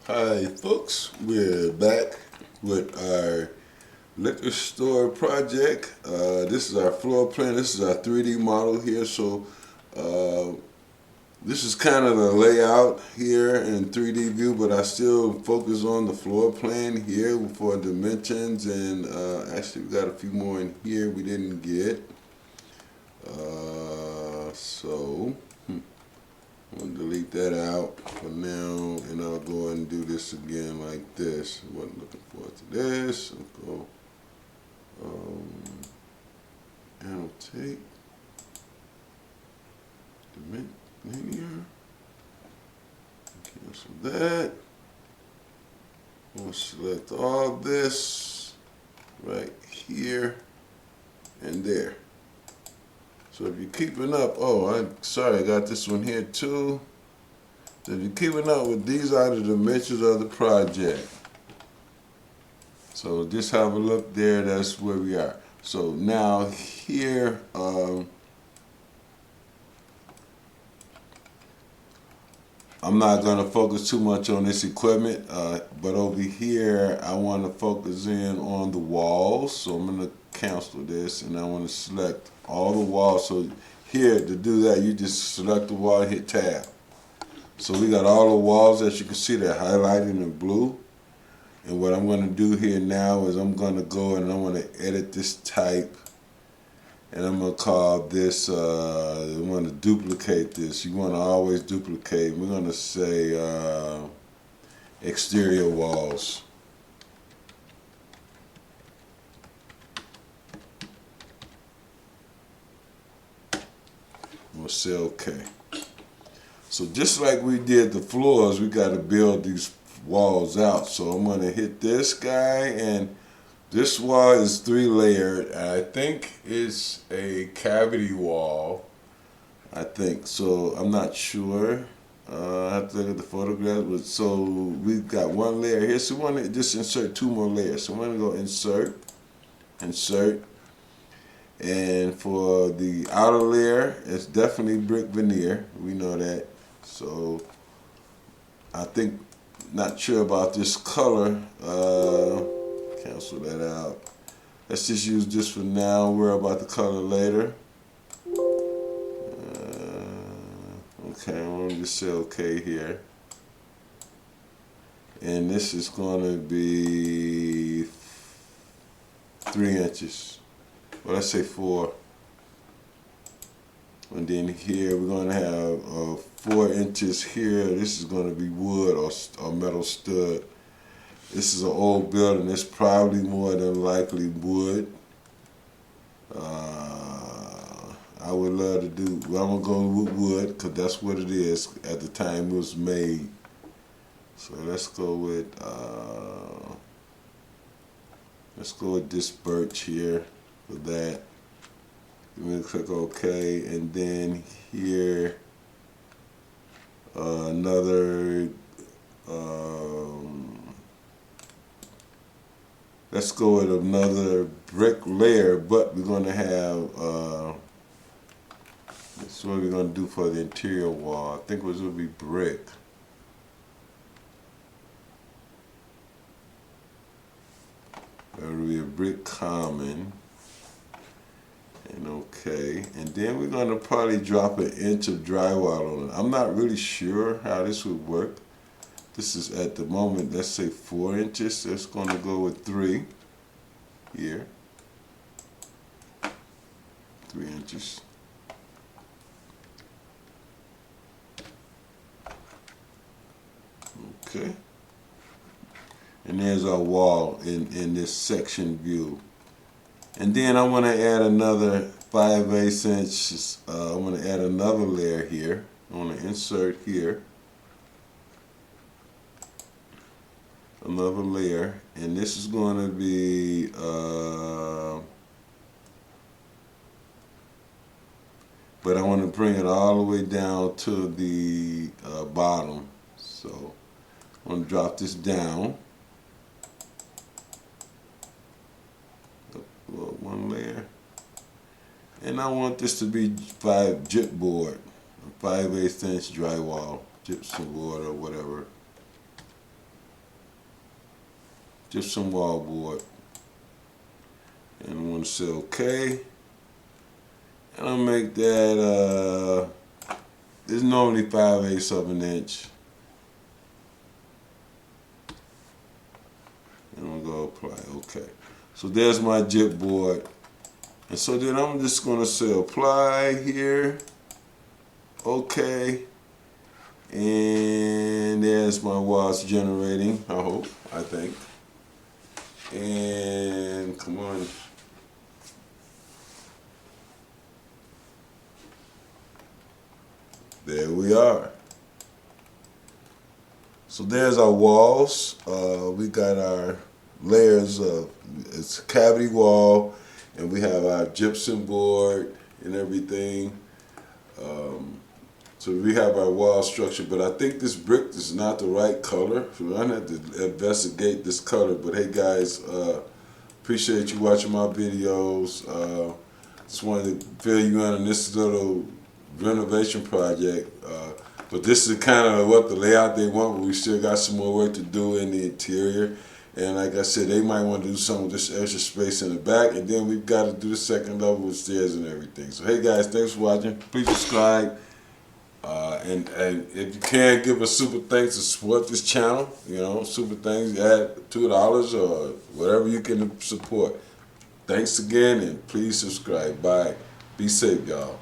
Hi folks, we're back with our liquor store project. This is our floor plan, this is our 3D model here. So this is kind of the layout here in 3D view, but I still focus on the floor plan here for dimensions, and actually we got a few more in here we didn't get. So I'm going to delete that out for now, and I'll go and do this again like this. I wasn't looking forward to this. I'll go annotate, linear, cancel that. We'll select all this right here and there. So if you're keeping up, sorry, I got this one here too. So if you're keeping up with, these are the dimensions of the project. So just have a look there, that's where we are. So now here, I'm not going to focus too much on this equipment, but over here I want to focus in on the walls. So I'm going to cancel this, and I want to select all the walls. So here, to do that, you just select the wall and hit tab. So we got all the walls, as you can see, they're highlighted in blue. And what I'm going to do here now is I'm going to go and I'm going to edit this type, and I'm going to call this, I'm going to duplicate this. You want to always duplicate. We're going to say exterior walls. We'll say OK. So just like we did the floors, we got to build these walls out. So I'm going to hit this guy, and this wall is 3-layered. I think it's a cavity wall. I think so. I'm not sure. I have to look at the photograph. But so we've got one layer here. So we want to just insert 2 more layers. So I'm going to go insert, and for the outer layer, it's definitely brick veneer. We know that. So I think, not sure about this color. Cancel that out. Let's just use this for now. Worry about the color later. Okay, I'm going to just say OK here. And this is going to be 3 inches. Well, let's say 4. And then here we're going to have 4 inches here. This is going to be wood or metal stud. This is an old building. It's probably more than likely wood. I would love to do, well, I'm going to go with wood because that's what it is at the time it was made. So let's go with this birch here for that. I'm going to click OK, and then here another, let's go with another brick layer, but we're going to have, that's what we're going to do for the interior wall. I think it will be brick. It'll be a brick common. And OK, and then we're going to probably drop 1 inch of drywall on it. I'm not really sure how this would work. This is at the moment, let's say 4 inches. So it's going to go with 3 here. 3 inches. Okay. And there's our wall in this section view. And then I want to add another 5/8 inches. I want to add another layer here. I want to insert here another layer, and this is going to be but I want to bring it all the way down to the bottom. So I'm going to drop this down. One layer, and I want this to be gypboard, 5/8 inch drywall, gypsum board or whatever. gypsum wall board. And I'm gonna say okay. And I'll make that, it's normally 5/8 of an inch. And I'm gonna go apply, okay. So there's my gyp board. And so then I'm just gonna say apply here, okay. And there's my walls generating, I think. And come on. There we are. So there's our walls. We got our layers of, it's a cavity wall, and we have our gypsum board and everything. So we have our wall structure, but I think this brick is not the right color. So I'm gonna have to investigate this color. But hey guys, appreciate you watching my videos. Just wanted to fill you in on this little renovation project. But this is kind of what the layout they want, but we still got some more work to do in the interior. And like I said, they might want to do some of this extra space in the back, and then we've got to do the second level with stairs and everything. So hey guys, thanks for watching. Please subscribe. And if you can, give a super thanks to support this channel. You know, super thanks, add $2 or whatever you can support. Thanks again, and please subscribe. Bye. Be safe, y'all.